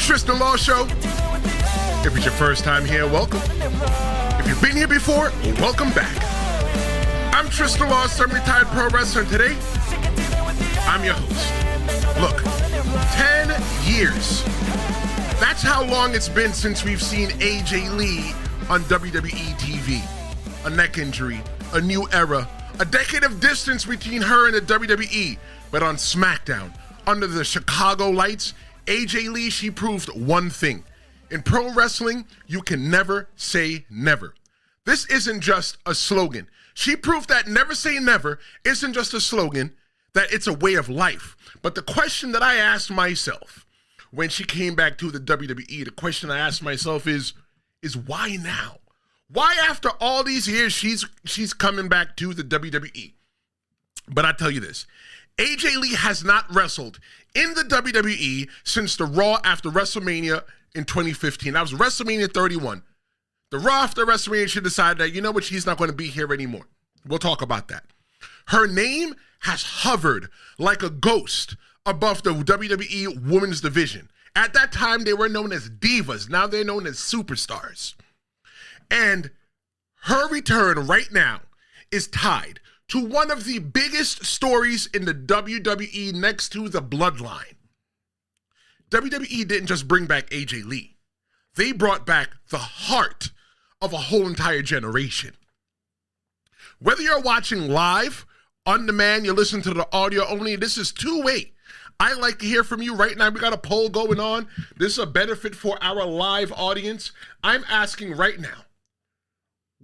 Tristan Law Show. If it's your first time here, welcome. If you've been here before, welcome back. I'm Tristan Law, semi-retired pro wrestler, and today, I'm your host. Look, 10 years. That's how long it's been since we've seen AJ Lee on WWE TV. A neck injury, a new era, a decade of distance between her and the WWE. But on SmackDown, under the Chicago lights, AJ Lee, she proved one thing. In pro wrestling, you can never say never. This isn't just a slogan. She proved that never say never isn't just a slogan, that it's a way of life. But the question that I asked myself when she came back to the WWE, the question I asked myself is why now? Why after all these years she's coming back to the WWE? But I tell you this, AJ Lee has not wrestled in the WWE since the Raw after WrestleMania in 2015. That was WrestleMania 31. The Raw after WrestleMania, she decided that, you know what, she's not going to be here anymore. We'll talk about that. Her name has hovered like a ghost above the WWE Women's Division. At that time, they were known as divas. Now they're known as superstars. And her return right now is tied to one of the biggest stories in the WWE next to the Bloodline. WWE didn't just bring back AJ Lee. They brought back the heart of a whole entire generation. Whether you're watching live, on demand, you're listening to the audio only, this is two-way. I like to hear from you right now. We got a poll going on. This is a benefit for our live audience. I'm asking right now,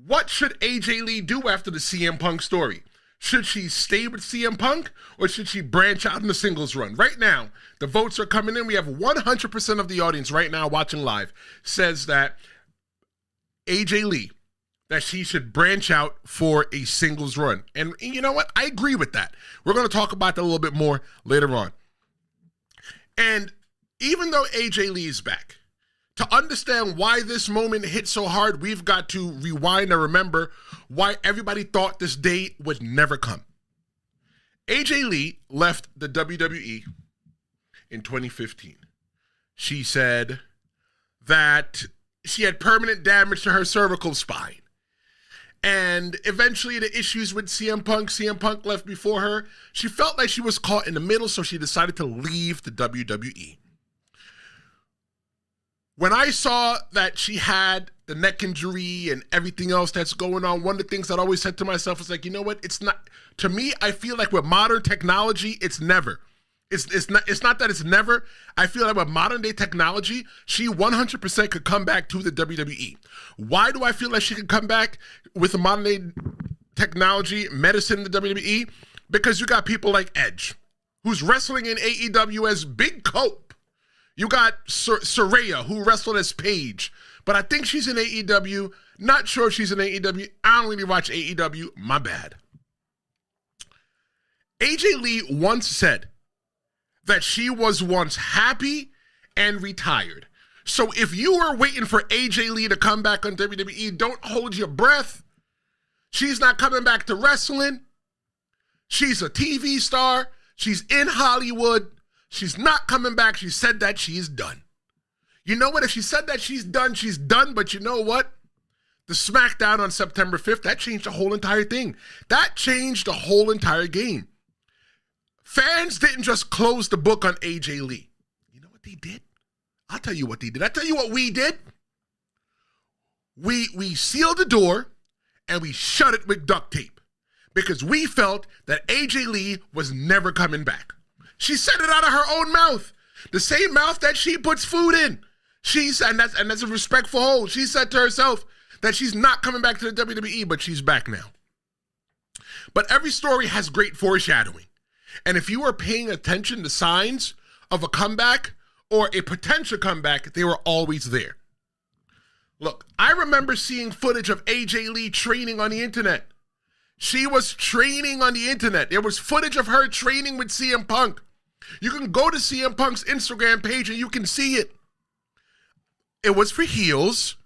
what should AJ Lee do after the CM Punk story? Should she stay with CM Punk or should she branch out in the singles run? Right now, the votes are coming in. We have 100% of the audience right now watching live says that AJ Lee, that she should branch out for a singles run. And you know what? I agree with that. We're going to talk about that a little bit more later on. And even though AJ Lee is back, to understand why this moment hit so hard, we've got to rewind and remember why everybody thought this day would never come. AJ Lee left the WWE in 2015. She said that she had permanent damage to her cervical spine. And eventually the issues with CM Punk left before her. She felt like she was caught in the middle, so she decided to leave the WWE. When I saw that she had the neck injury and everything else that's going on, one of the things that I always said to myself was like, you know what? It's not, to me, I feel like with modern technology, it's never. It's not that it's never. I feel like with modern day technology, she 100% could come back to the WWE. Why do I feel like she could come back with the modern day technology, medicine in the WWE? Because you got people like Edge, who's wrestling in AEW as Big Cope. You got Saraya, who wrestled as Paige, but I think she's in AEW. Not sure if she's in AEW. I don't really watch AEW. My bad. AJ Lee once said that she was once happy and retired. So if you were waiting for AJ Lee to come back on WWE, don't hold your breath. She's not coming back to wrestling. She's a TV star. She's in Hollywood. She's not coming back. She said that she's done. You know what? If she said that she's done, she's done. But you know what? The SmackDown on September 5th, that changed the whole entire thing. That changed the whole entire game. Fans didn't just close the book on AJ Lee. You know what they did? I'll tell you what they did. I'll tell you what we did. We sealed the door and we shut it with duct tape because we felt that AJ Lee was never coming back. She said it out of her own mouth. The same mouth that she puts food in. She said, and that's a respectful hold. She said to herself that she's not coming back to the WWE, but she's back now. But every story has great foreshadowing. And if you were paying attention to signs of a comeback or a potential comeback, they were always there. Look, I remember seeing footage of AJ Lee training on the internet. She was training on the internet. There was footage of her training with CM Punk. You can go to CM Punk's Instagram page and you can see it. It was for heels.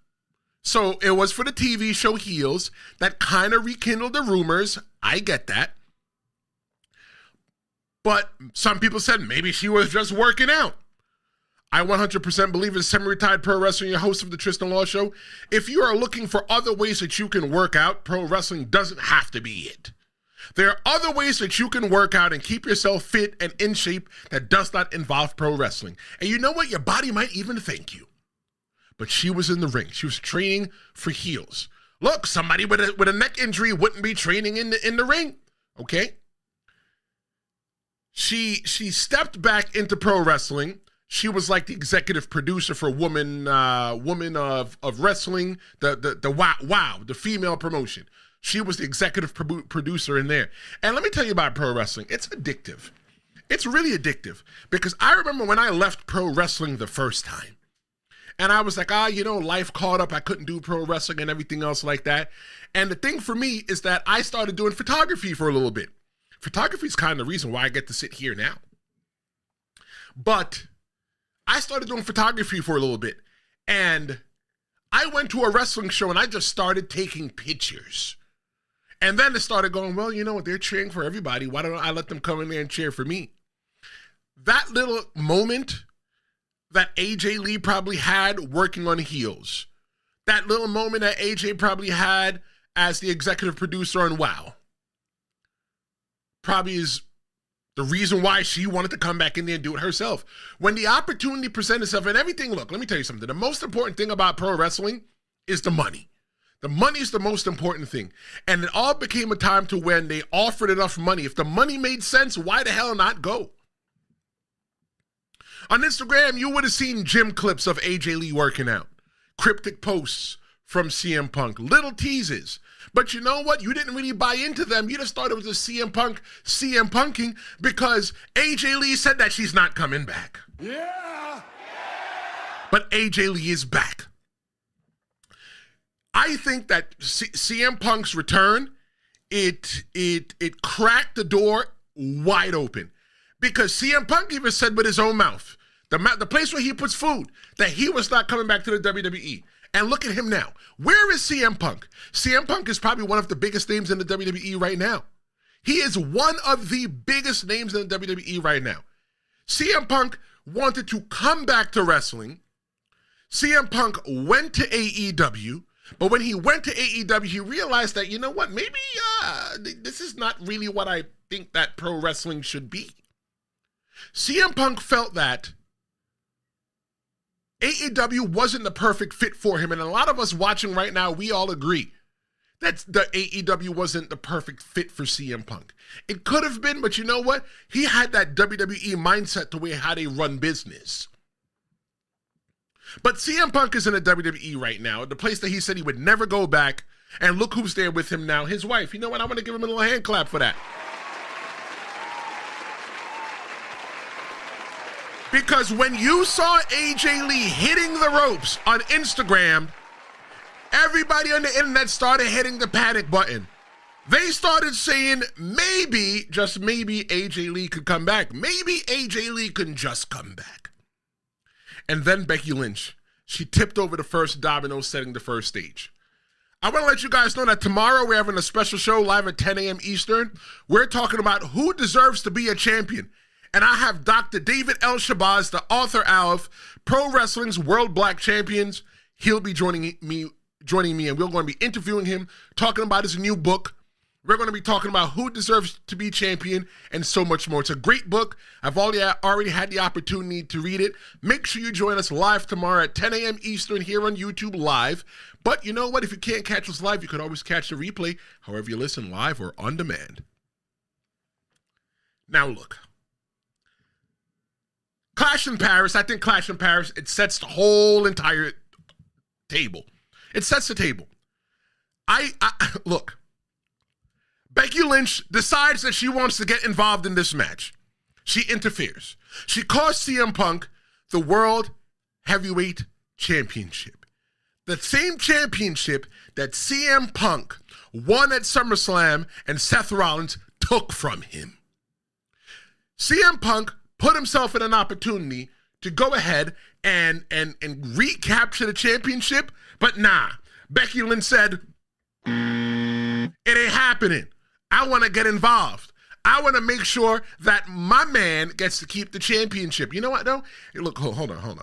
So it was for the TV show Heels. That kind of rekindled the rumors. I get that. But some people said maybe she was just working out. I 100% believe in semi-retired pro wrestling, your host of the Tristan Law Show. If you are looking for other ways that you can work out, pro wrestling doesn't have to be it. There are other ways that you can work out and keep yourself fit and in shape that does not involve pro wrestling. And you know what? Your body might even thank you. But she was in the ring. She was training for heels. Look, somebody with a neck injury wouldn't be training in the ring, okay? She stepped back into pro wrestling. She was like the executive producer for Woman of Wrestling, the Wow, the female promotion. She was the executive producer in there. And let me tell you about pro wrestling. It's addictive. It's really addictive because I remember when I left pro wrestling the first time. And I was like, life caught up. I couldn't do pro wrestling and everything else like that. And the thing for me is that I started doing photography for a little bit. Photography is kind of the reason why I get to sit here now. But I started doing photography for a little bit. And I went to a wrestling show and I just started taking pictures. And then it started going, well, you know what? They're cheering for everybody. Why don't I let them come in there and cheer for me? That little moment that AJ Lee probably had working on heels. That little moment that AJ probably had as the executive producer on WOW. Probably is the reason why she wanted to come back in there and do it herself. When the opportunity presented itself and everything, look, let me tell you something. The most important thing about pro wrestling is the money. The money is the most important thing. And it all became a time to when they offered enough money. If the money made sense, why the hell not go? On Instagram, you would have seen gym clips of AJ Lee working out. Cryptic posts from CM Punk. Little teases. But you know what? You didn't really buy into them. You just thought it was a CM Punking because AJ Lee said that she's not coming back. Yeah. But AJ Lee is back. I think that CM Punk's return, it cracked the door wide open. Because CM Punk even said with his own mouth, the place where he puts food, that he was not coming back to the WWE. And look at him now. Where is CM Punk? CM Punk is probably one of the biggest names in the WWE right now. He is one of the biggest names in the WWE right now. CM Punk wanted to come back to wrestling. CM Punk went to AEW. But when he went to AEW, he realized that, you know what, maybe this is not really what I think that pro wrestling should be. CM Punk felt that AEW wasn't the perfect fit for him, and a lot of us watching right now, we all agree that the AEW wasn't the perfect fit for CM Punk. It could have been, but you know what? He had that WWE mindset to where how they run business. But CM Punk is in the WWE right now, the place that he said he would never go back. And look who's there with him now, his wife. You know what? I'm going to give him a little hand clap for that. Because when you saw AJ Lee hitting the ropes on Instagram, everybody on the internet started hitting the panic button. They started saying maybe, just maybe, AJ Lee could come back. Maybe AJ Lee can just come back. And then Becky Lynch, she tipped over the first domino, setting the first stage. I want to let you guys know that tomorrow we're having a special show live at 10 a.m. Eastern. We're talking about who deserves to be a champion. And I have Dr. David L. Shabazz, the author of Pro Wrestling's World Black Champions. He'll be joining me, and we're going to be interviewing him, talking about his new book. We're going to be talking about who deserves to be champion and so much more. It's a great book. I've already had the opportunity to read it. Make sure you join us live tomorrow at 10 a.m. Eastern here on YouTube live. But you know what? If you can't catch us live, you can always catch the replay, however you listen, live or on demand. Now look. Clash in Paris. I think Clash in Paris, it sets the whole entire table. It sets the table. Look. Becky Lynch decides that she wants to get involved in this match. She interferes. She cost CM Punk the World Heavyweight Championship. The same championship that CM Punk won at SummerSlam and Seth Rollins took from him. CM Punk put himself in an opportunity to go ahead and recapture the championship, but nah. Becky Lynch said, it ain't happening. I want to get involved. I want to make sure that my man gets to keep the championship. You know what, though? Hey, look, hold on.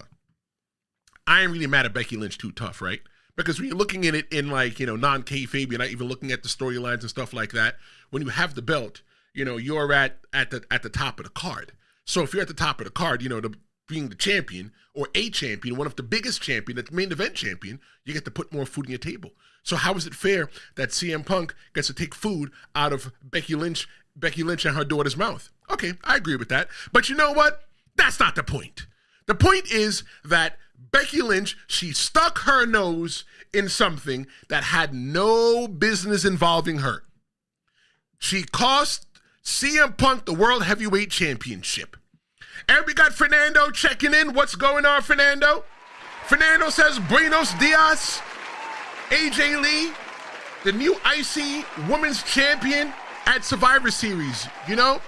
I ain't really mad at Becky Lynch too tough, right? Because when you're looking at it in like, non-kayfabe, you're not even looking at the storylines and stuff like that. When you have the belt, you're at the top of the card. So if you're at the top of the card, being the champion or a champion, one of the biggest champion, the main event champion, you get to put more food on your table. So how is it fair that CM Punk gets to take food out of Becky Lynch and her daughter's mouth? Okay, I agree with that. But you know what? That's not the point. The point is that Becky Lynch, she stuck her nose in something that had no business involving her. She cost CM Punk the World Heavyweight Championship. And we got Fernando checking in. What's going on, Fernando? Fernando says, Buenos dias. AJ Lee, the new IC Women's Champion at Survivor Series.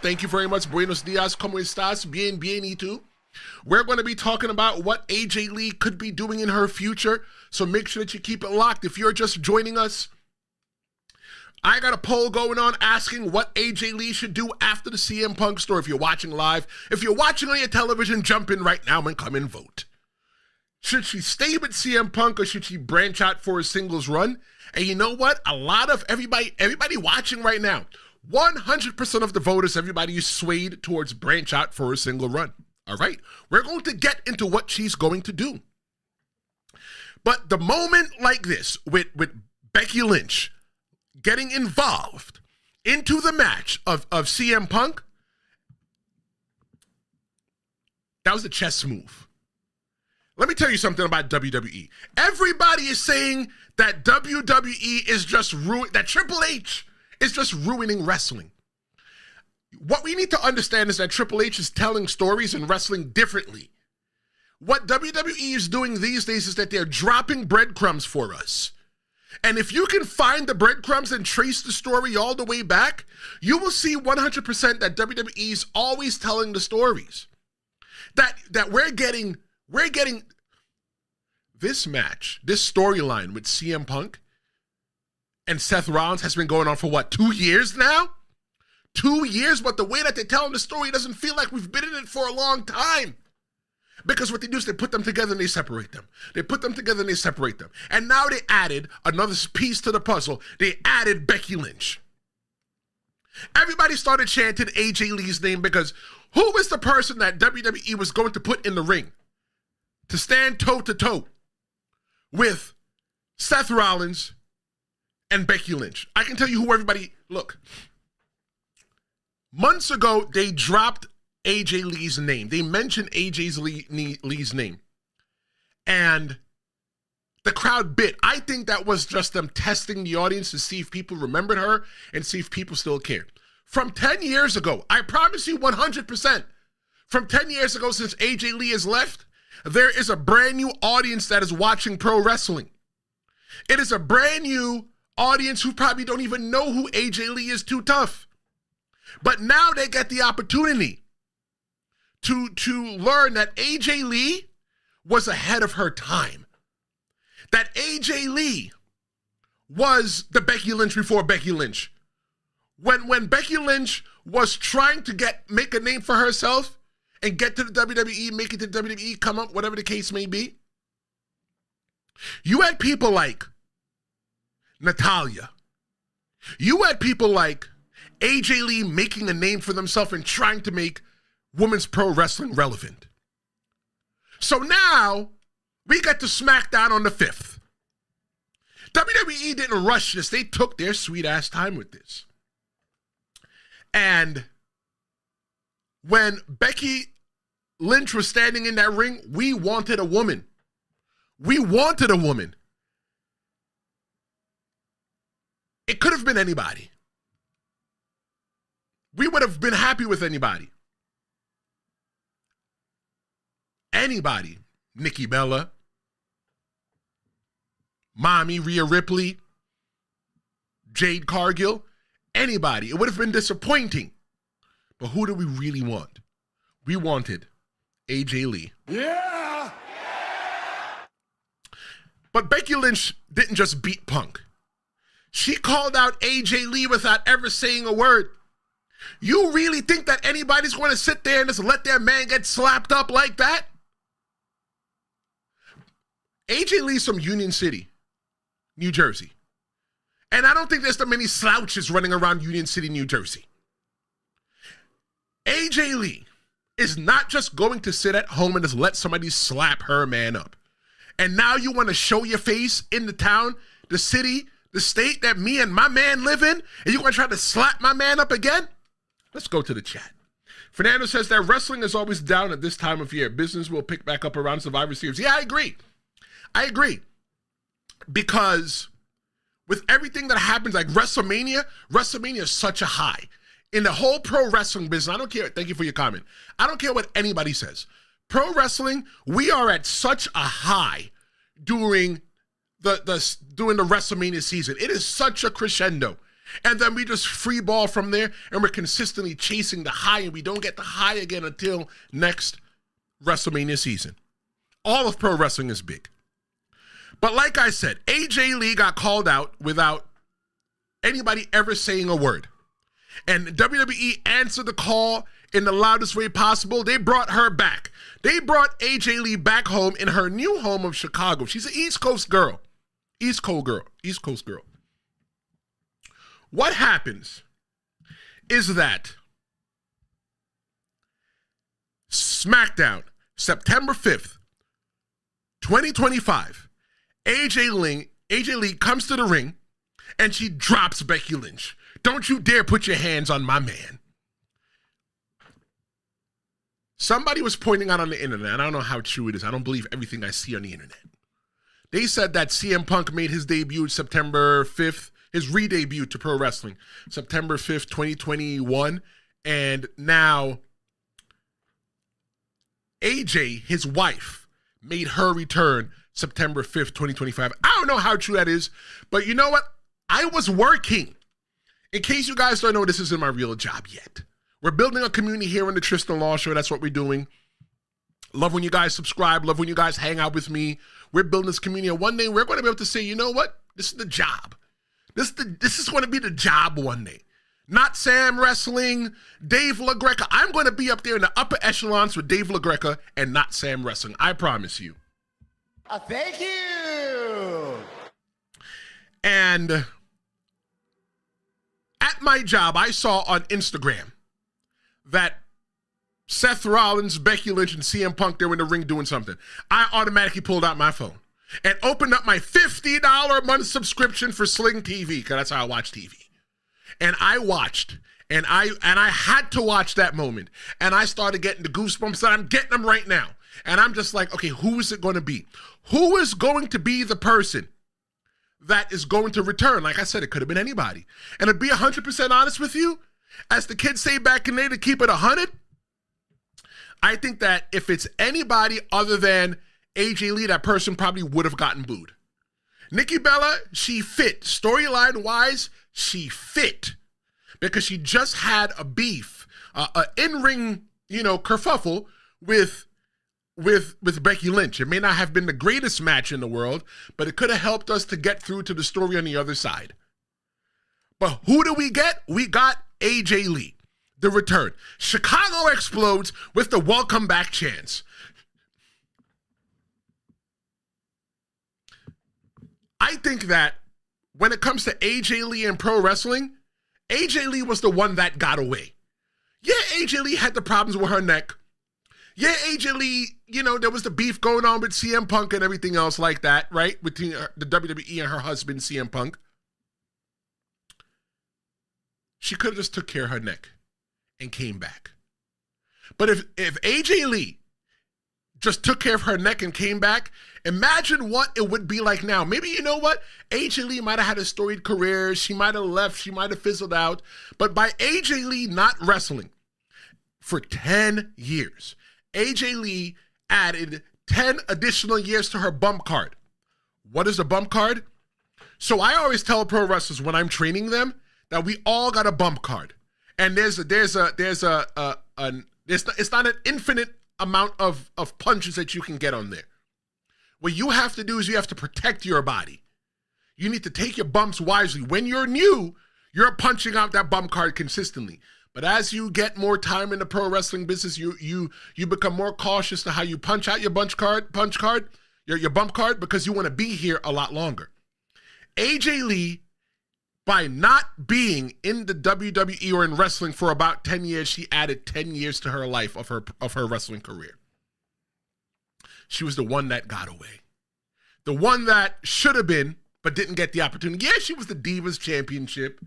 Thank you very much. Buenos dias. ¿Cómo estás? Bien, y tú? We're going to be talking about what AJ Lee could be doing in her future. So make sure that you keep it locked. If you're just joining us, I got a poll going on asking what AJ Lee should do after the CM Punk story. If you're watching live, if you're watching on your television, jump in right now and come and vote. Should she stay with CM Punk or should she branch out for a singles run? And you know what? A lot of everybody watching right now, 100% of the voters, everybody is swayed towards branch out for a single run. All right? We're going to get into what she's going to do. But the moment like this with Becky Lynch getting involved into the match of CM Punk, that was a chess move. Let me tell you something about WWE. Everybody is saying that WWE is just that Triple H is just ruining wrestling. What we need to understand is that Triple H is telling stories in wrestling differently. What WWE is doing these days is that they're dropping breadcrumbs for us. And if you can find the breadcrumbs and trace the story all the way back, you will see 100% that WWE is always telling the stories. That we're getting this match, this storyline with CM Punk and Seth Rollins has been going on for 2 years now? 2 years, but the way that they're telling the story doesn't feel like we've been in it for a long time. Because what they do is they put them together and they separate them. They put them together and they separate them. And now they added another piece to the puzzle. They added Becky Lynch. Everybody started chanting AJ Lee's name because who was the person that WWE was going to put in the ring to stand toe-to-toe with Seth Rollins and Becky Lynch? I can tell you who everybody... Look, months ago, they dropped AJ Lee's name. They mentioned Lee's name. And the crowd bit. I think that was just them testing the audience to see if people remembered her and see if people still cared. From 10 years ago, I promise you 100%, from 10 years ago since AJ Lee has left, there is a brand new audience that is watching pro wrestling. It is a brand new audience who probably don't even know who AJ Lee is too tough. But now they get the opportunity to learn that AJ Lee was ahead of her time. That AJ Lee was the Becky Lynch before Becky Lynch. When Becky Lynch was trying to make a name for herself and get to the WWE, make it to the WWE, come up, whatever the case may be, you had people like Natalya. You had people like AJ Lee making a name for themselves and trying to make women's pro wrestling relevant. So now we get to SmackDown on the 5th. WWE didn't rush this. They took their sweet ass time with this. And when Becky Lynch was standing in that ring, we wanted a woman. We wanted a woman. It could have been anybody. We would have been happy with anybody. Anybody. Nikki Bella, Mommy Rhea Ripley, Jade Cargill, anybody. It would have been disappointing. But who do we really want? We wanted AJ Lee. Yeah! But Becky Lynch didn't just beat Punk. She called out AJ Lee without ever saying a word. You really think that anybody's going to sit there and just let their man get slapped up like that? AJ Lee's from Union City, New Jersey. And I don't think there's that many slouches running around Union City, New Jersey. AJ Lee is not just going to sit at home and just let somebody slap her man up. And now you want to show your face in the town, the city, the state that me and my man live in, and you're going to try to slap my man up again? Let's go to the chat. Fernando says that wrestling is always down at this time of year. Business will pick back up around Survivor Series. Yeah, I agree. Because with everything that happens, like WrestleMania is such a high. In the whole pro wrestling business, I don't care. Thank you for your comment. I don't care what anybody says. Pro wrestling, we are at such a high during the WrestleMania season. It is such a crescendo. And then we just free ball from there, and we're consistently chasing the high, and we don't get the high again until next WrestleMania season. All of pro wrestling is big. But like I said, AJ Lee got called out without anybody ever saying a word. And WWE answered the call in the loudest way possible. They brought her back. They brought AJ Lee back home in her new home of Chicago. She's an East Coast girl. East Coast girl. What happens is that SmackDown, September 5th, 2025, AJ Lee comes to the ring and she drops Becky Lynch. Don't you dare put your hands on my man. Somebody was pointing out on the internet, and I don't know how true it is. I don't believe everything I see on the internet. They said that CM Punk made his debut September 5th, his re-debut to pro wrestling, September 5th, 2021. And now AJ, his wife, made her return September 5th, 2025. I don't know how true that is, but you know what? I was working. In case you guys don't know, this isn't my real job yet. We're building a community here on the Tristan Law Show. That's what we're doing. Love when you guys subscribe. Love when you guys hang out with me. We're building this community. And one day we're going to be able to say, you know what? This is the job. This is going to be the job one day. Not Sam Wrestling, Dave LaGreca. I'm going to be up there in the upper echelons with Dave LaGreca and not Sam Wrestling. I promise you. Thank you. And at my job, I saw on Instagram that Seth Rollins, Becky Lynch, and CM Punk, they were in the ring doing something. I automatically pulled out my phone and opened up my $50 a month subscription for Sling TV, because that's how I watch TV. And I watched, and I had to watch that moment. And I started getting the goosebumps, and I'm getting them right now. And I'm just like, okay, who is it going to be? Who is going to be the person that is going to return? Like I said, it could have been anybody. And to be 100% honest with you, as the kids say back in the day, to keep it 100, I think that if it's anybody other than AJ Lee, that person probably would have gotten booed. Nikki Bella, she fit. Storyline-wise, she fit. Because she just had a beef, an in-ring, kerfuffle with Becky Lynch. It may not have been the greatest match in the world, but it could have helped us to get through to the story on the other side. But who do we get? We got AJ Lee, the return. Chicago explodes with the welcome back chants. I think that when it comes to AJ Lee and pro wrestling, AJ Lee was the one that got away. Yeah, AJ Lee had the problems with her neck. Yeah, AJ Lee, there was the beef going on with CM Punk and everything else like that, right? Between the WWE and her husband, CM Punk. She could have just took care of her neck and came back. But if AJ Lee just took care of her neck and came back, imagine what it would be like now. Maybe, you know what? AJ Lee might have had a storied career. She might have left. She might have fizzled out. But by AJ Lee not wrestling for 10 years, AJ Lee added 10 additional years to her bump card. What is a bump card? So I always tell pro wrestlers when I'm training them that we all got a bump card. And it's not an infinite amount of punches that you can get on there. What you have to do is you have to protect your body. You need to take your bumps wisely. When you're new, you're punching out that bump card consistently. But as you get more time in the pro wrestling business, you become more cautious to how you punch out your bump card, because you want to be here a lot longer. AJ Lee, by not being in the WWE or in wrestling for about 10 years, she added 10 years to her life of her wrestling career. She was the one that got away. The one that should have been, but didn't get the opportunity. Yeah, she was the Divas Championship.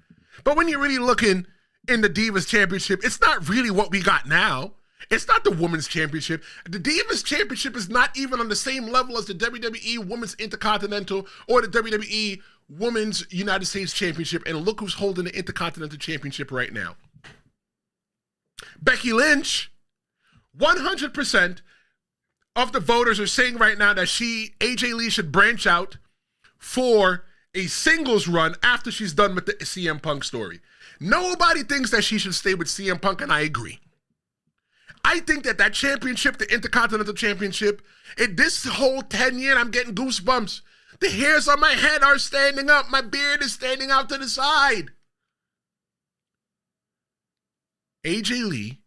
But when you're really looking in the Divas Championship, it's not really what we got now. It's not the Women's Championship. The Divas Championship is not even on the same level as the WWE Women's Intercontinental or the WWE Women's United States Championship. And look who's holding the Intercontinental Championship right now. Becky Lynch, 100% of the voters are saying right now that AJ Lee should branch out for a singles run after she's done with the CM Punk story. Nobody thinks that she should stay with CM Punk, and I agree. I think that championship, the Intercontinental Championship, this whole 10 year, I'm getting goosebumps. The hairs on my head are standing up. My beard is standing out to the side. AJ Lee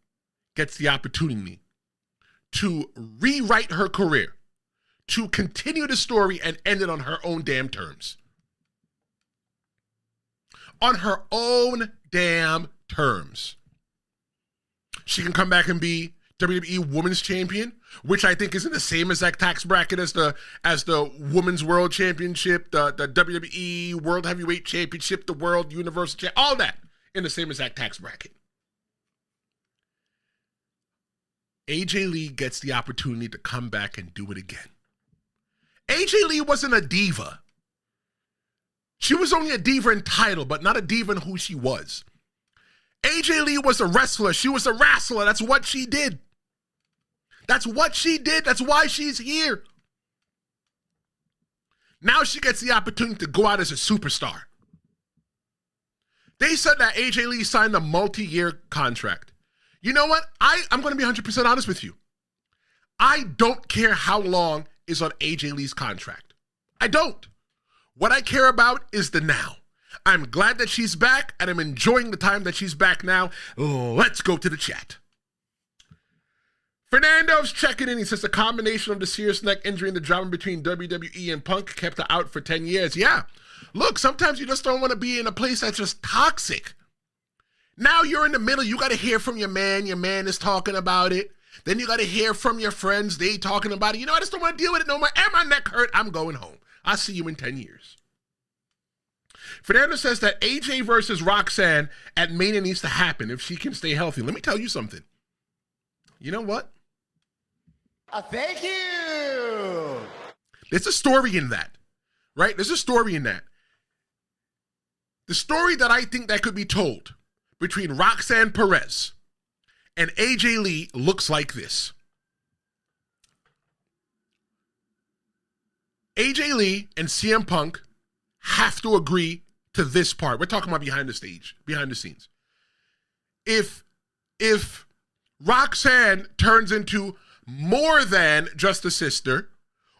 gets the opportunity to rewrite her career, to continue the story and end it on her own damn terms. On her own damn terms. She can come back and be WWE Women's Champion, which I think is in the same exact tax bracket as the Women's World Championship, the WWE World Heavyweight Championship, the World Universal Championship, all that in the same exact tax bracket. AJ Lee gets the opportunity to come back and do it again. AJ Lee wasn't a diva. She was only a diva in title, but not a diva in who she was. AJ Lee was a wrestler. She was a wrestler. That's what she did. That's what she did. That's why she's here. Now she gets the opportunity to go out as a superstar. They said that AJ Lee signed a multi-year contract. You know what? I'm going to be 100% honest with you. I don't care how long is on AJ Lee's contract. I don't. What I care about is the now. I'm glad that she's back, and I'm enjoying the time that she's back now. Let's go to the chat. Fernando's checking in. He says the combination of the serious neck injury and the drama between WWE and Punk kept her out for 10 years. Yeah. Look, sometimes you just don't want to be in a place that's just toxic. Now you're in the middle. You got to hear from your man. Your man is talking about it. Then you got to hear from your friends. They talking about it. You know, I just don't want to deal with it no more. And my neck hurt. I'm going home. I'll see you in 10 years. Fernando says that AJ versus Roxanne at Mania needs to happen if she can stay healthy. Let me tell you something. You know what? Thank you. There's a story in that, right? There's a story in that. The story that I think that could be told between Roxanne Perez and AJ Lee looks like this. AJ Lee and CM Punk have to agree to this part. We're talking about behind the scenes. If Roxanne turns into more than just a sister,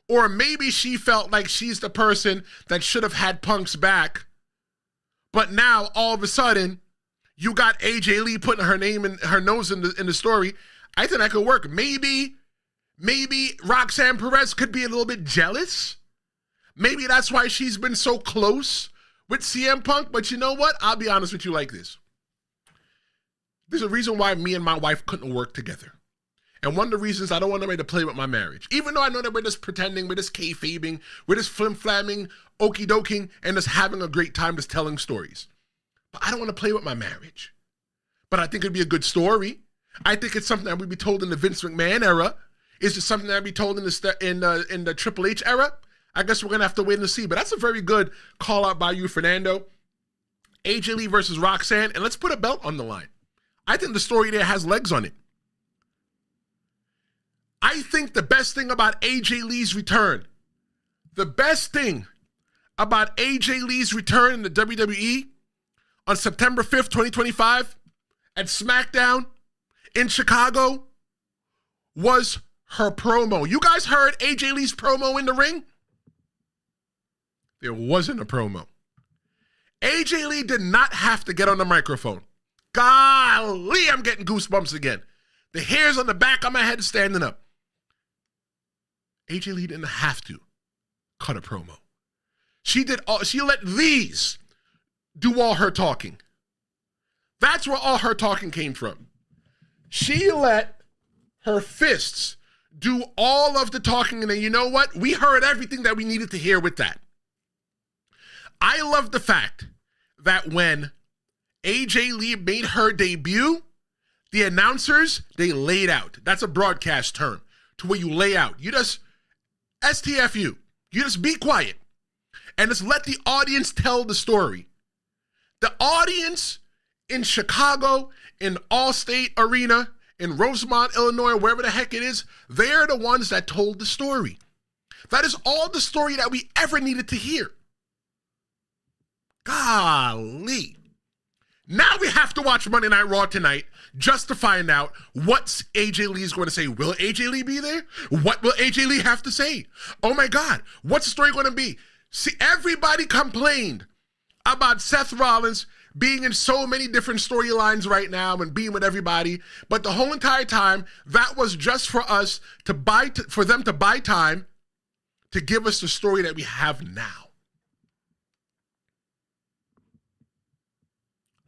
or maybe she felt like she's the person that should have had Punk's back, but now all of a sudden you got AJ Lee putting her name and her nose in the story, I think that could work. Maybe Roxanne Perez could be a little bit jealous. Maybe that's why she's been so close with CM Punk. But you know what? I'll be honest with you like this. There's a reason why me and my wife couldn't work together. And one of the reasons I don't want anybody to play with my marriage. Even though I know that we're just pretending, we're just kayfabing, we're just flim-flamming, okie-doking, and just having a great time just telling stories. But I don't want to play with my marriage. But I think it'd be a good story. I think it's something that would be told in the Vince McMahon era. Is it something that would be told in the Triple H era? I guess we're going to have to wait and see. But that's a very good call out by you, Fernando. AJ Lee versus Roxanne. And let's put a belt on the line. I think the story there has legs on it. I think the best thing about AJ Lee's return, the best thing about AJ Lee's return in the WWE on September 5th, 2025 at SmackDown in Chicago was her promo. You guys heard AJ Lee's promo in the ring? There wasn't a promo. AJ Lee did not have to get on the microphone. Golly, I'm getting goosebumps again. The hairs on the back of my head standing up. AJ Lee didn't have to cut a promo. She let these do all her talking. That's where all her talking came from. She let her fists do all of the talking, and then you know what? We heard everything that we needed to hear with that. I love the fact that when AJ Lee made her debut, the announcers, they laid out. That's a broadcast term, to where you lay out. You just, STFU, you just be quiet and just let the audience tell the story. The audience in Chicago, in Allstate Arena, in Rosemont, Illinois, wherever the heck it is, they're the ones that told the story. That is all the story that we ever needed to hear. Golly. Now we have to watch Monday Night Raw tonight just to find out what AJ Lee is going to say. Will AJ Lee be there? What will AJ Lee have to say? Oh my God, what's the story going to be? See, everybody complained about Seth Rollins being in so many different storylines right now and being with everybody, but the whole entire time, that was just for us to for them to buy time to give us the story that we have now.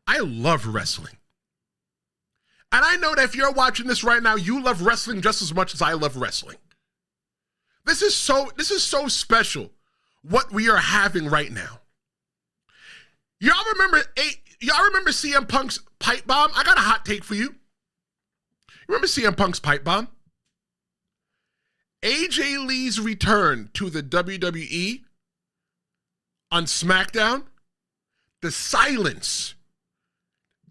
I love wrestling. And I know that if you're watching this right now, you love wrestling just as much as I love wrestling. This is so special what we are having right now. Y'all remember CM Punk's pipe bomb? I got a hot take for you. You remember CM Punk's pipe bomb? AJ Lee's return to the WWE on SmackDown, the silence,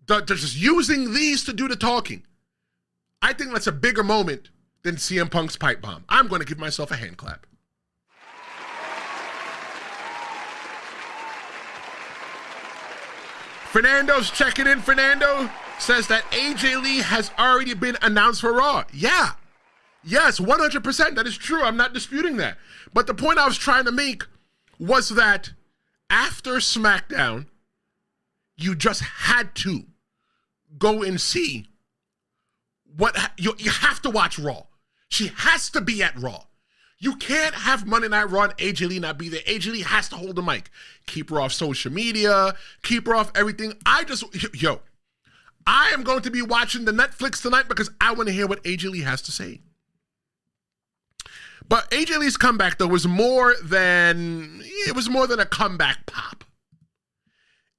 they're just using these to do the talking. I think that's a bigger moment than CM Punk's pipe bomb. I'm going to give myself a hand clap. Fernando's checking in. Fernando says that AJ Lee has already been announced for Raw. Yeah. Yes, 100%. That is true. I'm not disputing that. But the point I was trying to make was that after SmackDown, you just had to go and see what you have to watch Raw. She has to be at Raw. You can't have Monday Night Raw and AJ Lee not be there. AJ Lee has to hold the mic. Keep her off social media. Keep her off everything. I am going to be watching the Netflix tonight because I want to hear what AJ Lee has to say. But AJ Lee's comeback, though, was more than a comeback pop.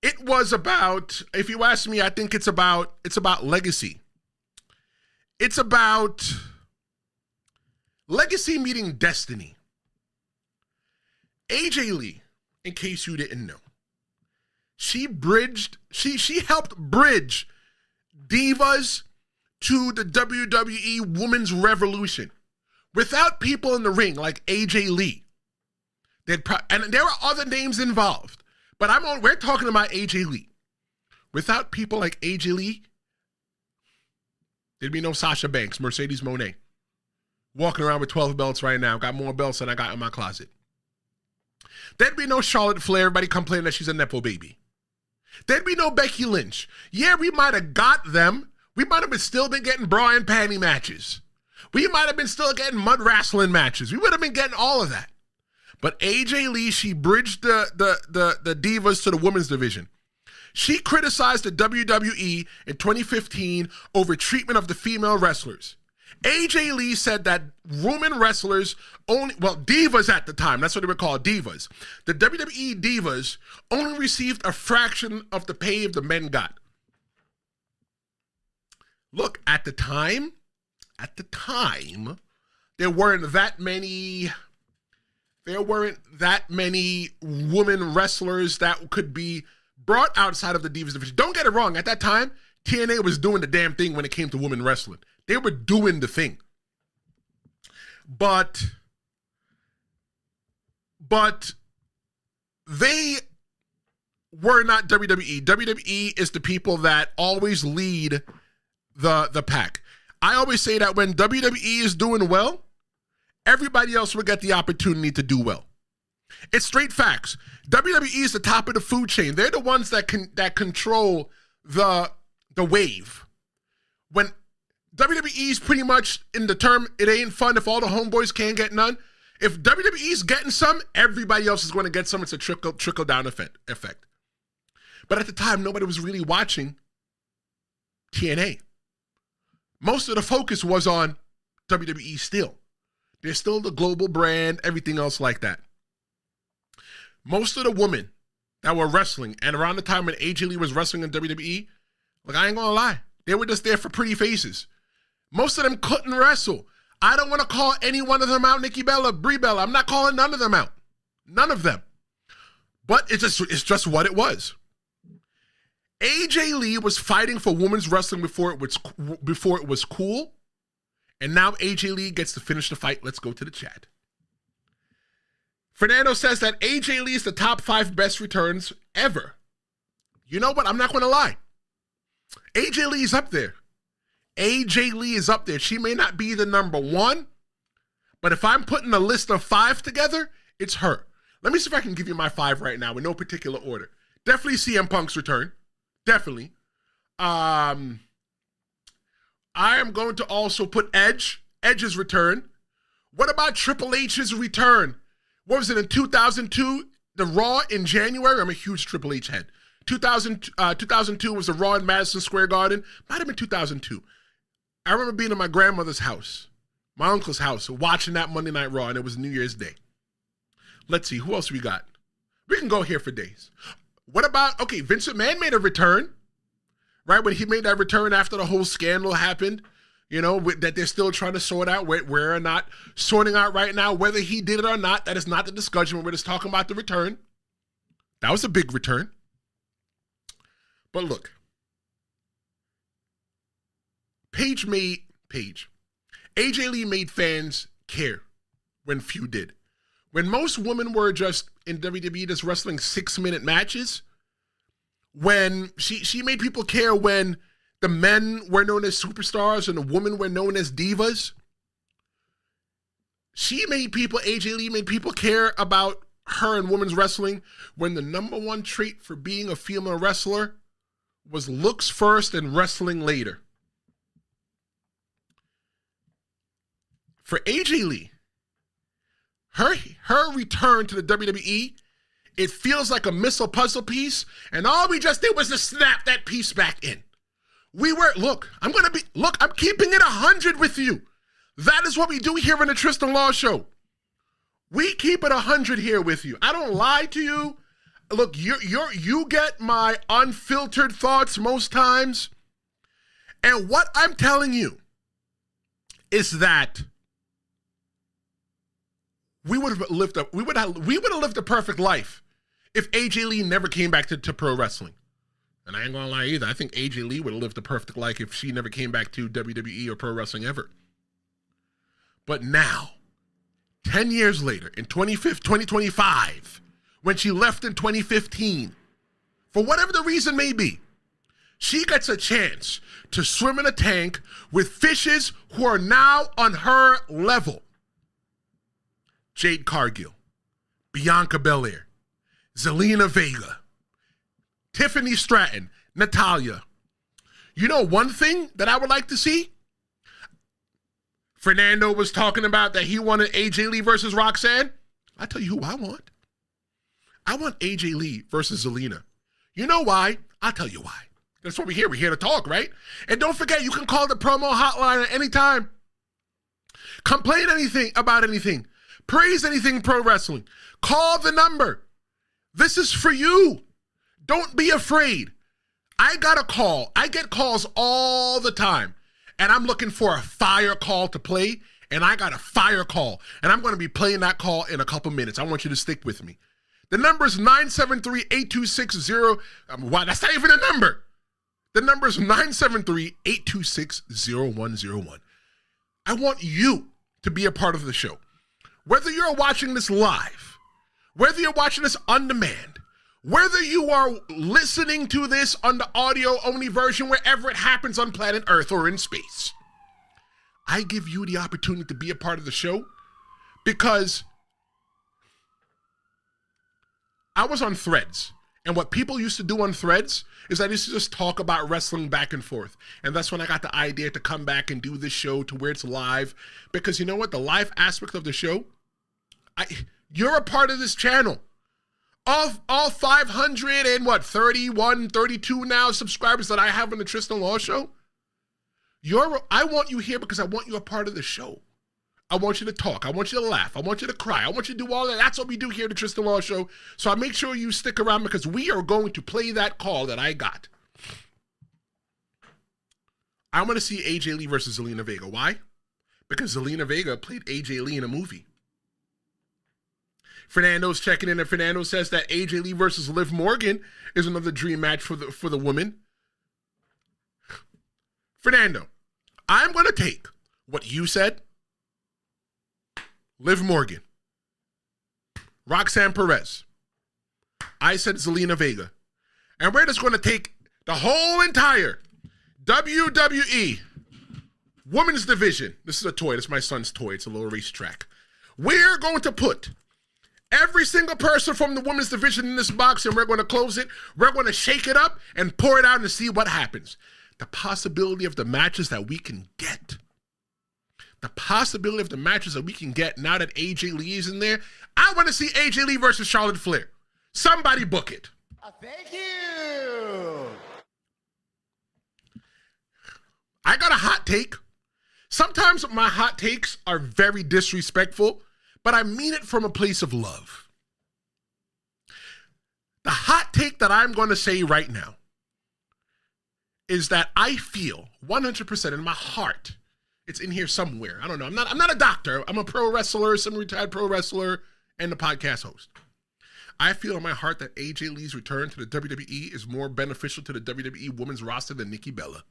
It was about, if you ask me, I think it's about legacy. It's about legacy meeting destiny. AJ Lee, in case you didn't know, she helped bridge divas to the WWE Women's Revolution. Without people in the ring like AJ Lee, and there are other names involved, but we're talking about AJ Lee. Without people like AJ Lee, there'd be no Sasha Banks, Mercedes Moné, walking around with 12 belts right now. Got more belts than I got in my closet. There'd be no Charlotte Flair, everybody complaining that she's a Nepo baby. There'd be no Becky Lynch. Yeah, we might have got them. We might have still been getting bra and panty matches. We might have been still getting mud wrestling matches. We would have been getting all of that. But AJ Lee, she bridged the divas to the women's division. She criticized the WWE in 2015 over treatment of the female wrestlers. AJ Lee said that women wrestlers divas at the time, that's what they were called, divas. The WWE divas only received a fraction of the pay the men got. Look, at the time, there weren't that many women wrestlers that could be brought outside of the divas division. Don't get it wrong. At that time, TNA was doing the damn thing when it came to women wrestling. They were doing the thing. But they were not WWE. WWE is the people that always lead the pack. I always say that when WWE is doing well, everybody else will get the opportunity to do well. It's straight facts. WWE is the top of the food chain. They're the ones that control the the wave. When WWE's pretty much in the term, it ain't fun if all the homeboys can't get none. If WWE's getting some, everybody else is going to get some. It's a trickle down effect. But at the time, nobody was really watching TNA. Most of the focus was on WWE still. They're still the global brand, everything else like that. Most of the women that were wrestling, and around the time when AJ Lee was wrestling in WWE, like, I ain't gonna lie, they were just there for pretty faces. Most of them couldn't wrestle. I don't want to call any one of them out, Nikki Bella, Brie Bella. I'm not calling none of them out. None of them. But it's just what it was. AJ Lee was fighting for women's wrestling before it was cool. And now AJ Lee gets to finish the fight. Let's go to the chat. Fernando says that AJ Lee is the top 5 best returns ever. You know what? I'm not going to lie. AJ Lee is up there. AJ Lee is up there. She may not be the number 1, but if I'm putting a list of 5 together, it's her. Let me see if I can give you my 5 right now in no particular order. Definitely CM Punk's return. Definitely. I am going to also put Edge's return. What about Triple H's return? What was it in 2002? The Raw in January? I'm a huge Triple H head. 2002 was the Raw in Madison Square Garden. Might have been 2002. I remember being in my grandmother's house, my uncle's house, watching that Monday Night Raw, and it was New Year's Day. Let's see, who else we got? We can go here for days. What about, okay, Vince McMahon made a return, right? When he made that return after the whole scandal happened, you know, that they're still trying to sort out. We're not sorting out right now whether he did it or not. That is not the discussion. We're just talking about the return. That was a big return. But look, AJ Lee made fans care when few did. When most women were just in WWE just wrestling 6-minute matches, when she made people care when the men were known as superstars and the women were known as divas, AJ Lee made people care about her and women's wrestling when the number 1 trait for being a female wrestler was looks first and wrestling later. For AJ Lee, her return to the WWE, it feels like a missile puzzle piece, and all we just did was to snap that piece back in. I'm keeping it 100 with you. That is what we do here in the Tristan Law Show. We keep it 100 here with you. I don't lie to you. Look, you get my unfiltered thoughts most times. And what I'm telling you is that we would have lived a perfect life if AJ Lee never came back to pro wrestling. And I ain't gonna lie either. I think AJ Lee would have lived a perfect life if she never came back to WWE or pro wrestling ever. But now, 10 years later, in 2025, when she left in 2015, for whatever the reason may be, she gets a chance to swim in a tank with fishes who are now on her level. Jade Cargill, Bianca Belair, Zelina Vega, Tiffany Stratton, Natalya. You know one thing that I would like to see? Fernando was talking about that he wanted AJ Lee versus Roxanne. I'll tell you who I want. I want AJ Lee versus Zelina. You know why? I'll tell you why. That's what we're here. We're here to talk, right? And don't forget, you can call the promo hotline at any time. Complain about anything. Praise anything pro wrestling. Call the number. This is for you. Don't be afraid. I got a call. I get calls all the time. And I'm looking for a fire call to play. And I got a fire call. And I'm going to be playing that call in a couple minutes. I want you to stick with me. The number is 973-8260. Wow, that's not even a number. The number is 973-826-0101. I want you to be a part of the show. Whether you're watching this live, whether you're watching this on demand, whether you are listening to this on the audio-only version, wherever it happens on planet Earth or in space, I give you the opportunity to be a part of the show because I was on Threads, And what people used to do on Threads is I used to just talk about wrestling back and forth. And that's when I got the idea to come back and do this show to where it's live. Because you know what? The live aspect of the show, you're a part of this channel. All 500 and 31, 32 now subscribers that I have on the Tristan Law Show, I want you here because I want you a part of the show. I want you to talk. I want you to laugh. I want you to cry. I want you to do all that. That's what we do here at the Tristan Law Show. So I make sure you stick around because we are going to play that call that I got. I want to see AJ Lee versus Zelina Vega. Why? Because Zelina Vega played AJ Lee in a movie. Fernando's checking in, and Fernando says that AJ Lee versus Liv Morgan is another dream match for the woman. Fernando, I'm going to take what you said, Liv Morgan, Roxanne Perez. I said Zelina Vega. And we're just going to take the whole entire WWE Women's Division. This is a toy. This is my son's toy. It's a little racetrack. We're going to put every single person from the Women's Division in this box, and we're going to close it. We're going to shake it up and pour it out and see what happens. The possibility of the matches that we can get. The possibility of the matches that we can get now that AJ Lee is in there. I want to see AJ Lee versus Charlotte Flair. Somebody book it. Thank you. I got a hot take. Sometimes my hot takes are very disrespectful, but I mean it from a place of love. The hot take that I'm going to say right now is that I feel 100% in my heart, it's in here somewhere. I don't know. I'm not a doctor. I'm a pro wrestler, semi-retired pro wrestler, and a podcast host. I feel in my heart that AJ Lee's return to the WWE is more beneficial to the WWE women's roster than Nikki Bella.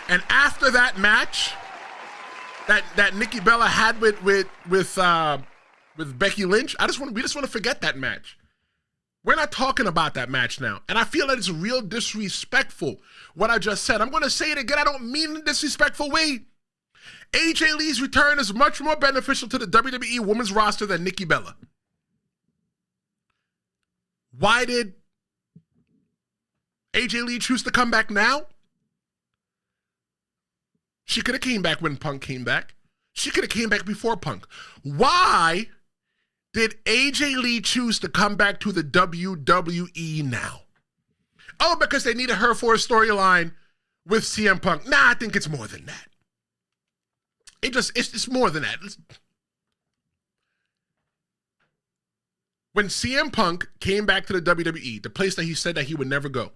And after that match that Nikki Bella had with Becky Lynch, we just want to forget that match. We're not talking about that match now. And I feel that it's real disrespectful what I just said. I'm going to say it again. I don't mean in a disrespectful way. AJ Lee's return is much more beneficial to the WWE women's roster than Nikki Bella. Why did AJ Lee choose to come back now? She could have came back when Punk came back. She could have came back before Punk. Why did AJ Lee choose to come back to the WWE now? Oh, because they needed her for a storyline with CM Punk. Nah, I think it's more than that. It's more than that. When CM Punk came back to the WWE, the place that he said that he would never go,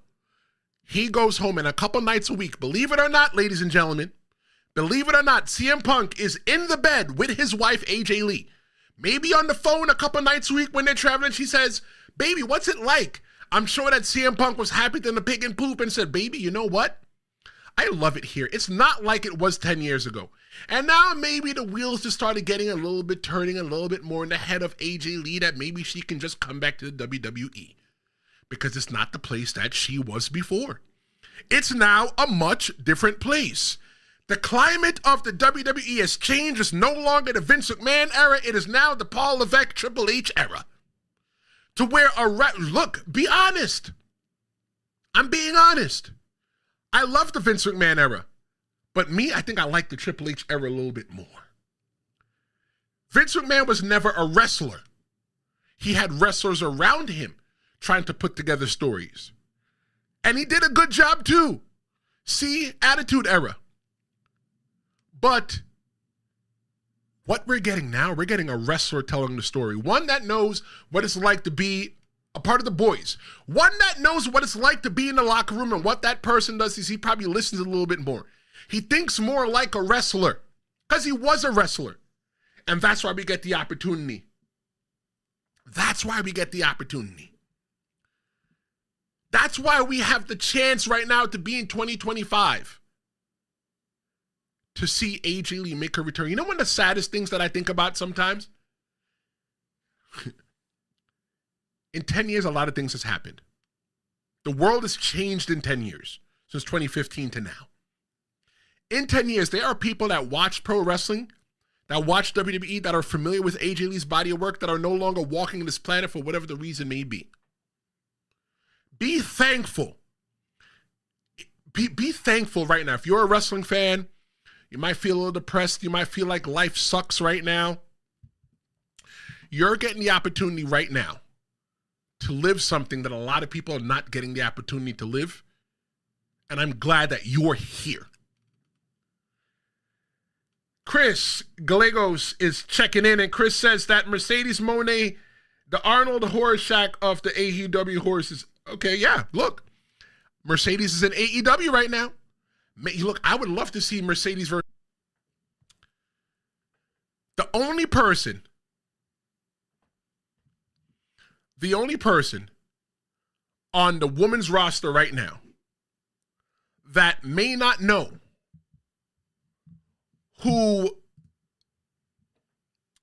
he goes home and a couple nights a week, believe it or not, ladies and gentlemen, believe it or not, CM Punk is in the bed with his wife, AJ Lee. Maybe on the phone a couple nights a week when they're traveling, she says, baby, what's it like? I'm sure that CM Punk was happy than the pig and poop and said, baby, you know what? I love it here. It's not like it was 10 years ago. And now maybe the wheels just started getting a little bit turning a little bit more in the head of AJ Lee that maybe she can just come back to the WWE because it's not the place that she was before. It's now a much different place. The climate of the WWE has changed. It's no longer the Vince McMahon era. It is now the Paul Levesque Triple H era. To where look, be honest. I'm being honest. I love the Vince McMahon era. But me, I think I like the Triple H era a little bit more. Vince McMahon was never a wrestler. He had wrestlers around him trying to put together stories. And he did a good job too. See, Attitude Era. But what we're getting now, we're getting a wrestler telling the story. One that knows what it's like to be a part of the boys. One that knows what it's like to be in the locker room, and what that person does is he probably listens a little bit more. He thinks more like a wrestler because he was a wrestler. And that's why we get the opportunity. That's why we get the opportunity. That's why we have the chance right now to be in 2025 to see AJ Lee make her return. You know one of the saddest things that I think about sometimes? In 10 years, a lot of things has happened. The world has changed in 10 years, since 2015 to now. In 10 years, there are people that watch pro wrestling that watch WWE, that are familiar with AJ Lee's body of work, that are no longer walking this planet for whatever the reason may be. Be thankful. Be thankful right now. If you're a wrestling fan, you might feel a little depressed. You might feel like life sucks right now. You're getting the opportunity right now to live something that a lot of people are not getting the opportunity to live. And I'm glad that you're here. Chris Gallegos is checking in, and Chris says that Mercedes Moné, the Arnold Horshack of the AEW horses. Okay, yeah, look. Mercedes is in AEW right now. Look, I would love to see Mercedes versus... The only person on the women's roster right now that may not know who...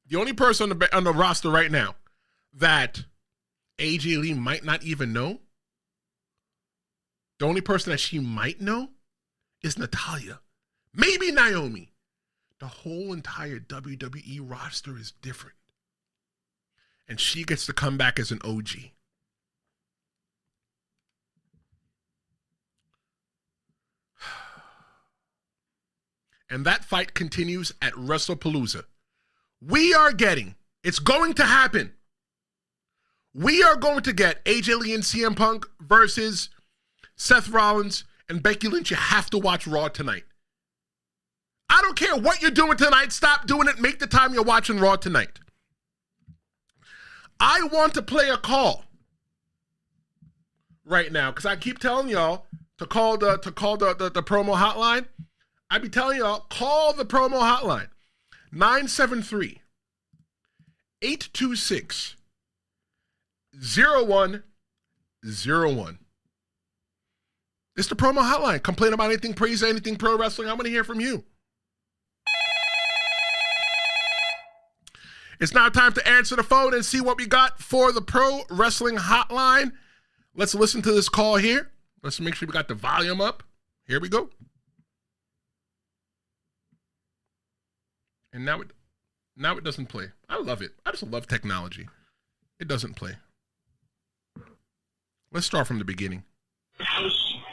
The only person on the roster right now that AJ Lee might not even know, the only person that she might know is Natalya. Maybe Naomi. The whole entire WWE roster is different. And she gets to come back as an OG. And that fight continues at WrestlePalooza. It's going to happen. We are going to get AJ Lee and CM Punk versus Seth Rollins and Becky Lynch. You have to watch Raw tonight. I don't care what you're doing tonight. Stop doing it. Make the time you're watching Raw tonight. I want to play a call right now because I keep telling y'all to call the promo hotline. I be telling y'all, call the promo hotline. 973-826-0101. It's the promo hotline. Complain about anything, praise anything pro wrestling. I want to hear from you. It's now time to answer the phone and see what we got for the pro wrestling hotline. Let's listen to this call here. Let's make sure we got the volume up. Here we go. And now it doesn't play. I love it. I just love technology. It doesn't play. Let's start from the beginning.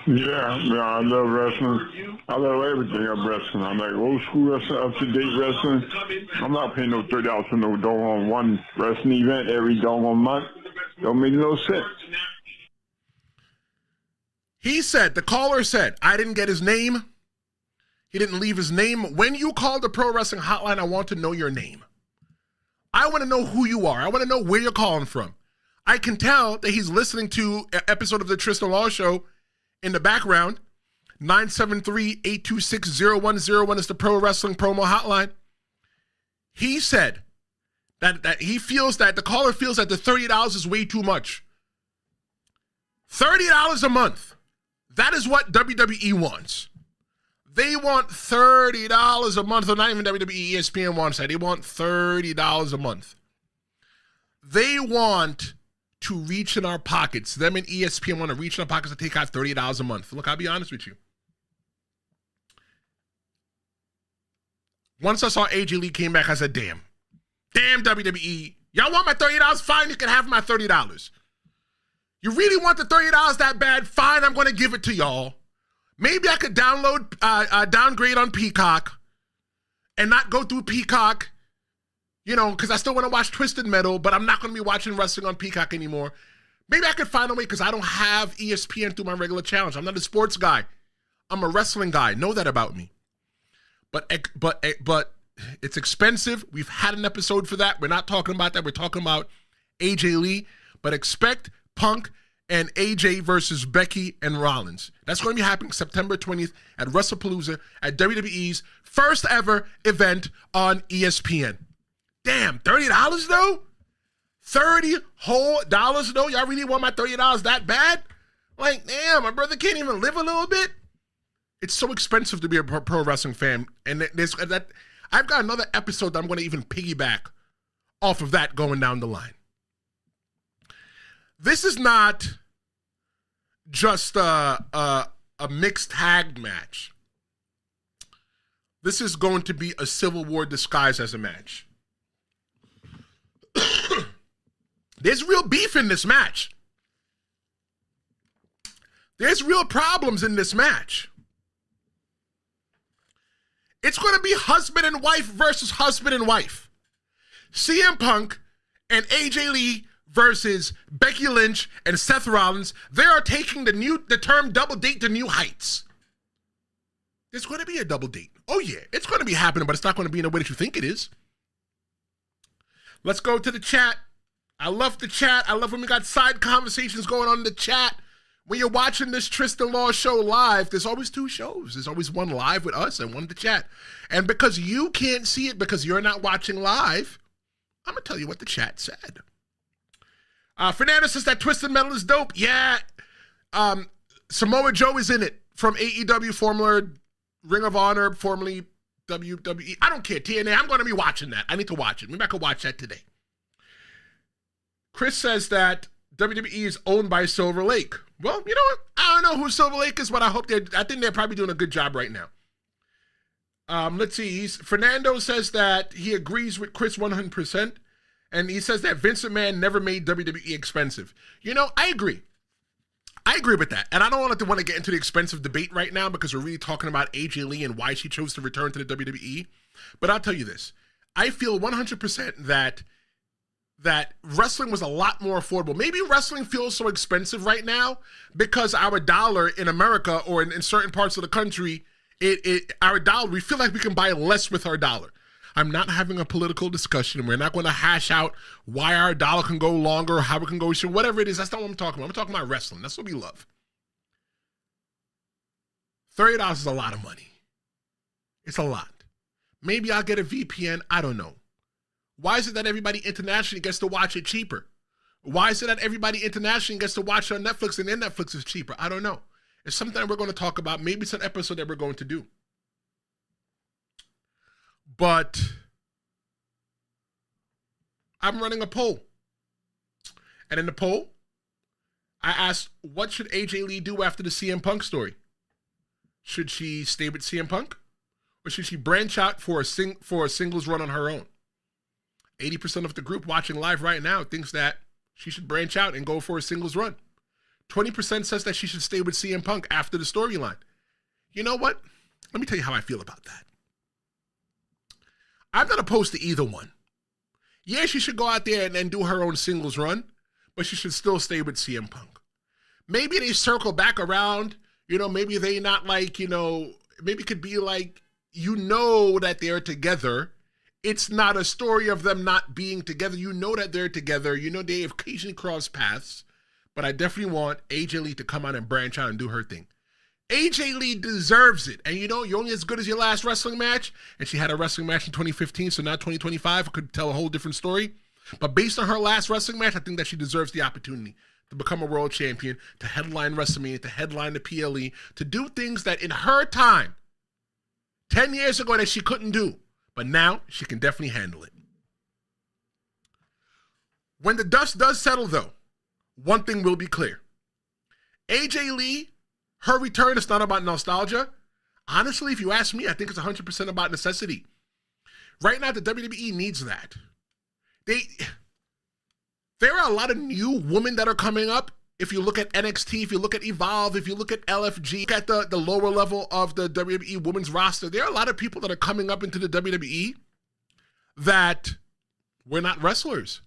Yeah, I love wrestling. I love everything of wrestling. I'm like old school wrestling, up-to-date wrestling. I'm not paying no $30 for no doggone one wrestling event every doggone month. Don't make no sense. The caller said, I didn't get his name. He didn't leave his name. When you call the pro wrestling hotline, I want to know your name. I want to know who you are. I want to know where you're calling from. I can tell that he's listening to an episode of the Tristan Law Show in the background. 973-826-0101 is the pro wrestling promo hotline. He said that he feels that the caller feels that the $30 is way too much. $30 a month. That is what WWE wants. They want $30 a month, or not even WWE, ESPN wants that. They want $30 a month. They want to reach in our pockets. Them and ESPN want to reach in our pockets to take out $30 a month. Look, I'll be honest with you. Once I saw AJ Lee came back, I said, damn WWE. Y'all want my $30? Fine, you can have my $30. You really want the $30 that bad? Fine, I'm going to give it to y'all. Maybe I could downgrade on Peacock and not go through Peacock, because I still want to watch Twisted Metal, but I'm not going to be watching wrestling on Peacock anymore. Maybe I could find a way because I don't have ESPN through my regular channels. I'm not a sports guy. I'm a wrestling guy. Know that about me. But it's expensive. We've had an episode for that. We're not talking about that. We're talking about AJ Lee. But expect Punk and AJ versus Becky and Rollins. That's going to be happening September 20th at WrestlePalooza at WWE's first ever event on ESPN. Damn, $30 though? $30 whole dollars though? Y'all really want my $30 that bad? Like, damn, my brother can't even live a little bit? It's so expensive to be a pro wrestling fan. And I've got another episode that I'm going to even piggyback off of that going down the line. This is not just a mixed tag match. This is going to be a civil war disguised as a match. There's real beef in this match. There's real problems in this match. It's going to be husband and wife versus husband and wife. CM Punk and AJ Lee versus Becky Lynch and Seth Rollins. They are taking the term double date to new heights. There's going to be a double date. Oh yeah, it's going to be happening, but it's not going to be in the way that you think it is. Let's go to the chat. I love the chat. I love when we got side conversations going on in the chat. When you're watching this Tristan Law show live, there's always two shows. There's always one live with us and one in the chat. And because you can't see it because you're not watching live, I'm going to tell you what the chat said. Fernando says that Twisted Metal is dope. Yeah. Samoa Joe is in it from AEW, former Ring of Honor, formerly WWE. I don't care. TNA, I'm going to be watching that. I need to watch it. Maybe I could watch that today. Chris says that WWE is owned by Silver Lake. Well, you know what? I don't know who Silver Lake is, but I think they're probably doing a good job right now. Let's see. Fernando says that he agrees with Chris 100%, and he says that Vince McMahon never made WWE expensive. You know, I agree. I agree with that. And I don't want to get into the expensive debate right now because we're really talking about AJ Lee and why she chose to return to the WWE. But I'll tell you this. I feel 100% that wrestling was a lot more affordable. Maybe wrestling feels so expensive right now because our dollar in America or in certain parts of the country, our dollar, we feel like we can buy less with our dollar. I'm not having a political discussion. We're not going to hash out why our dollar can go longer or how it can go short, whatever it is. That's not what I'm talking about. I'm talking about wrestling. That's what we love. $30 is a lot of money. It's a lot. Maybe I'll get a VPN. I don't know. Why is it that everybody internationally gets to watch it cheaper? Why is it that everybody internationally gets to watch it on Netflix and then Netflix is cheaper? I don't know. It's something that we're going to talk about. Maybe it's an episode that we're going to do. But I'm running a poll. And in the poll, I asked, what should AJ Lee do after the CM Punk story? Should she stay with CM Punk? Or should she branch out for a singles run on her own? 80% of the group watching live right now thinks that she should branch out and go for a singles run. 20% says that she should stay with CM Punk after the storyline. You know what? Let me tell you how I feel about that. I'm not opposed to either one. Yeah, she should go out there and do her own singles run, but she should still stay with CM Punk. Maybe they circle back around, maybe they not like, maybe it could be like, that they're together. It's not a story of them not being together. You know that they're together. They occasionally cross paths, but I definitely want AJ Lee to come out and branch out and do her thing. AJ Lee deserves it. And you're only as good as your last wrestling match. And she had a wrestling match in 2015, so now 2025 could tell a whole different story. But based on her last wrestling match, I think that she deserves the opportunity to become a world champion, to headline WrestleMania, to headline the PLE, to do things that in her time, 10 years ago, that she couldn't do. But now she can definitely handle it. When the dust does settle, though, one thing will be clear. AJ Lee, her return is not about nostalgia. Honestly, if you ask me, I think it's 100% about necessity. Right now, the WWE needs that. There are a lot of new women that are coming up. If you look at NXT, if you look at Evolve, if you look at LFG, look at the lower level of the WWE women's roster, there are a lot of people that are coming up into the WWE that were not wrestlers.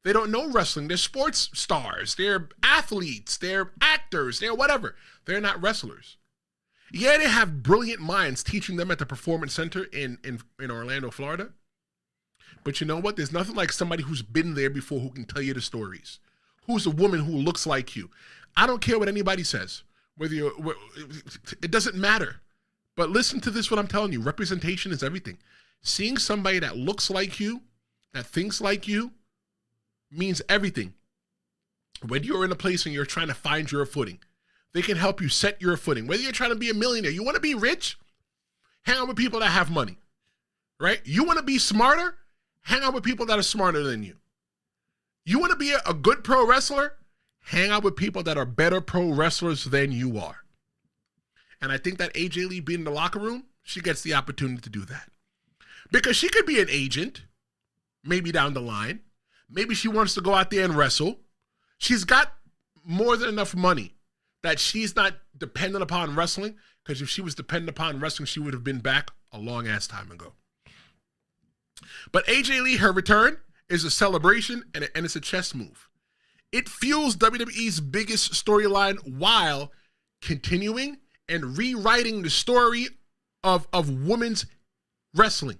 They don't know wrestling. They're sports stars. They're athletes. They're actors. They're whatever. They're not wrestlers. Yeah, they have brilliant minds teaching them at the Performance Center in Orlando, Florida. But you know what? There's nothing like somebody who's been there before who can tell you the stories. Who's a woman who looks like you. I don't care what anybody says. It doesn't matter. But listen to this, what I'm telling you. Representation is everything. Seeing somebody that looks like you, that thinks like you, means everything. When you're in a place and you're trying to find your footing, they can help you set your footing. Whether you're trying to be a millionaire, you want to be rich, hang out with people that have money, right? You want to be smarter, hang out with people that are smarter than you. You want to be a good pro wrestler, hang out with people that are better pro wrestlers than you are. And I think that AJ Lee being in the locker room, she gets the opportunity to do that. Because she could be an agent, maybe down the line. Maybe she wants to go out there and wrestle. She's got more than enough money that she's not dependent upon wrestling, because if she was dependent upon wrestling, she would have been back a long-ass time ago. But AJ Lee, her return is a celebration, and it's a chess move. It fuels WWE's biggest storyline while continuing and rewriting the story of women's wrestling.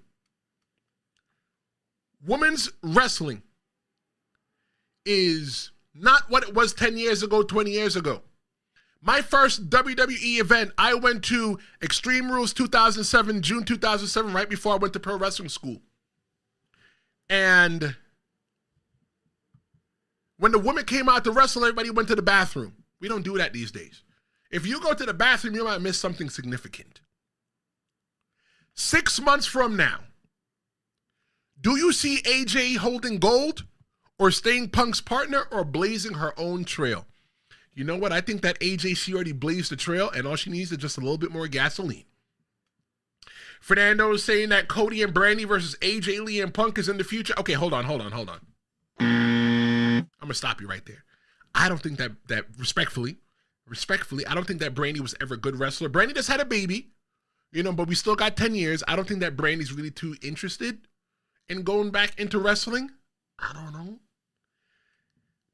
Women's wrestling is not what it was 10 years ago, 20 years ago. My first WWE event, I went to Extreme Rules 2007, June 2007, right before I went to pro wrestling school. And when the women came out to wrestle, everybody went to the bathroom. We don't do that these days. If you go to the bathroom, you might miss something significant. 6 months from now, do you see AJ holding gold or staying Punk's partner or blazing her own trail? You know what? I think that AJ, she already blazed the trail, and all she needs is just a little bit more gasoline. Fernando is saying that Cody and Brandy versus AJ Lee and Punk is in the future. Okay, hold on. I'm going to stop you right there. I don't think that respectfully, I don't think that Brandy was ever a good wrestler. Brandy just had a baby, but we still got 10 years. I don't think that Brandy's really too interested in going back into wrestling. I don't know.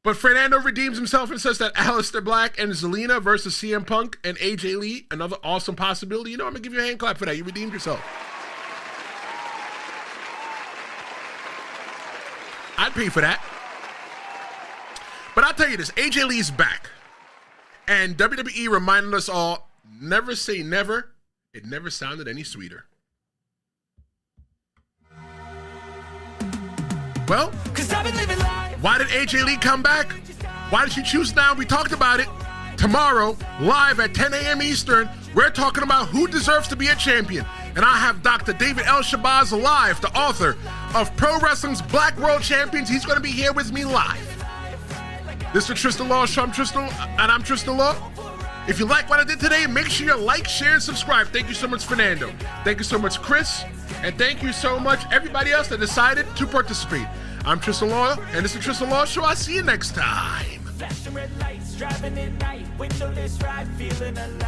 But Fernando redeems himself and says that Aleister Black and Zelina versus CM Punk and AJ Lee, another awesome possibility. I'm going to give you a hand clap for that. You redeemed yourself. I'd pay for that. But I'll tell you this, AJ Lee's back. And WWE reminded us all, never say never. It never sounded any sweeter. Well, why did AJ Lee come back? Why did she choose now? We talked about it. Tomorrow, live at 10 a.m. Eastern, we're talking about who deserves to be a champion. And I have Dr. David L. Shabazz live, the author of Pro Wrestling's Black World Champions. He's going to be here with me live. This is Tristan Law Show. I'm Tristan Law. If you like what I did today, make sure you like, share, and subscribe. Thank you so much, Fernando. Thank you so much, Chris. And thank you so much, everybody else that decided to participate. I'm Tristan Law, and this is Tristan Law Show. I'll see you next time. Flashing red lights, driving at night, windowless ride, feeling alive.